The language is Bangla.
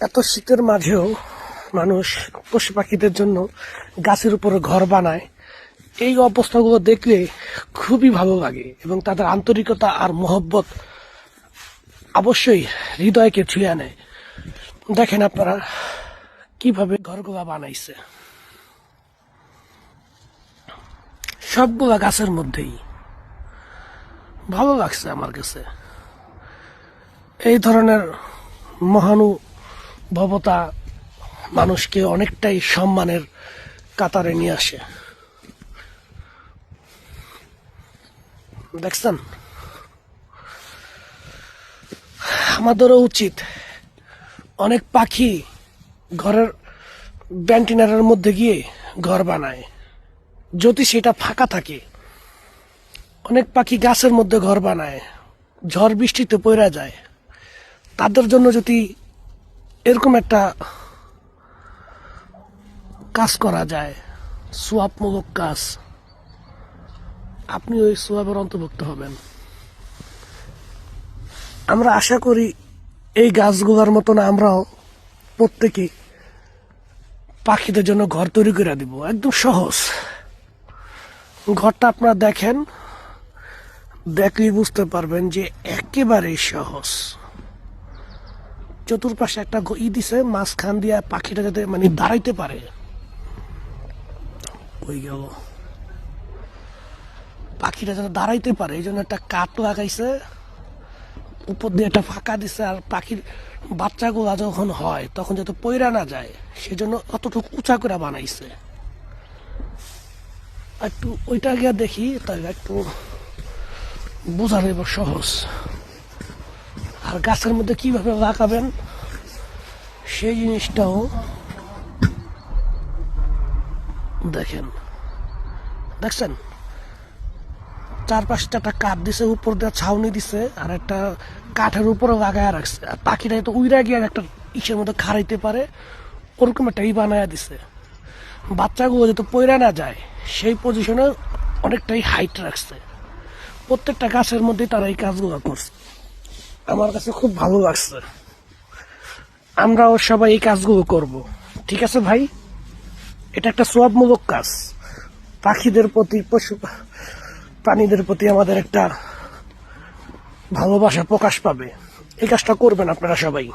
এত শীতের মাঝেও মানুষ পশু পাখিদের জন্য গাছের উপরে ঘর বানায়। এই অবস্থাগুলো দেখলে খুবই ভালো লাগে এবং তাদের আন্তরিকতা আর মহব্বত অবশ্যই হৃদয়কে ছুঁয়ে নেয়। দেখেন আপনারা কিভাবে ঘরগুলা বানাইছে, সবগুলা গাছের মধ্যেই। ভালো লাগছে আমার কাছে। এই ধরনের মহানুভবতা মানুষকে অনেকটাই সম্মানের কাতারে নিয়ে আসে। দেখছেন, আমাদেরও উচিত, অনেক পাখি ঘরের ব্যান্টিনারের মধ্যে গিয়ে ঘর বানায় যদি সেটা ফাঁকা থাকে। অনেক পাখি গাছের মধ্যে ঘর বানায়, ঝড় বৃষ্টিতে পড়ে যায়। তাদের জন্য যদি এরকম একটা কাজ করা যায়, সোয়াবমূলক কাজ, আপনি ওই সোয়াবের অন্তর্ভুক্ত হবেন। আমরা আশা করি এই গাছগুলোর মতন আমরাও প্রত্যেকে পাখিদের জন্য ঘর তৈরি করে দিব। একদম সহজ ঘরটা আপনারা দেখেন, দেখলেই বুঝতে পারবেন যে একেবারেই সহজ। চতুর্পাশে একটা দিছে, মাঝখান দিয়ে পাখিটা যাতে মানে দাঁড়াইতে পারে। ওই গেল, পাখিটা যাতে দাঁড়াইতে পারে এই জন্য একটা কাঠ লাগাইছে, উপর দিয়ে একটা ফাঁকা দিছে। আর পাখির বাচ্চাগুলা যখন হয় তখন যাতে পয়রা না যায় সেজন্য অতটুকু উঁচা করে বানাইছে। একটু ওইটা গিয়ে দেখি, তাই একটু বোঝা যাবে সহজ। আর গাছের মধ্যে কিভাবে লাগাবেন সেই জিনিসটাও দেখেন। দেখছেন, চারপাশটা একটা কাঠ দিছে, উপর দিয়ে ছাউনি দিছে, আর একটা কাঠের উপরে লাগায় রাখছে। আর পাখিটা তো উইরা গিয়ে একটা ইসের মধ্যে খাড়াইতে পারে, ওরকম একটা বানায় দিছে। বাচ্চাগুলো যাতে পয়রা না যায় সেই পজিশনে অনেকটাই হাইট রাখছে। প্রত্যেকটা গাছের মধ্যে তারা এই কাজগুলো করছে। আমার কাছে খুব ভালো লাগছে। আমরাও সবাই এই কাজগুলো করব। ঠিক আছে ভাই, এটা একটা সওয়াবমূলক কাজ। পাখিদের প্রতি, পশু প্রাণীদের প্রতি আমাদের একটা ভালোবাসা প্রকাশ পাবে। এই কাজটা করবেন আপনারা সবাই।